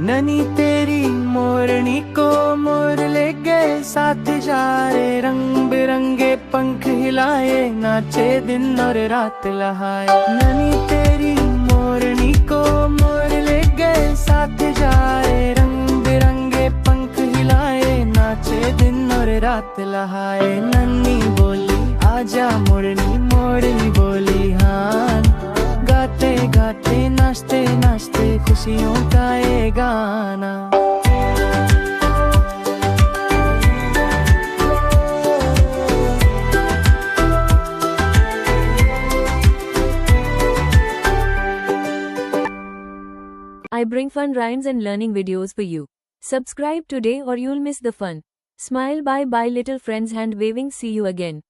ननी तेरी मोरनी को मोर ले गए साथ जा रे, रंग बिरंगे पंख हिलाए, नाचे दिन और रात लहाए। ननी तेरी मोरनी को मोर ले गए साथ जा रे, रंग बिरंगे पंख हिलाए, नाचे दिन और रात लहाए। नन्नी बोली आजा मोरनी, मोरनी बोली हाँ, गाते गाते नाचते नाचते खुशियों का ये गाना। I bring fun rhymes and learning videos for you. Subscribe today or you'll miss the fun. Smile, bye bye little friends, hand waving, see you again.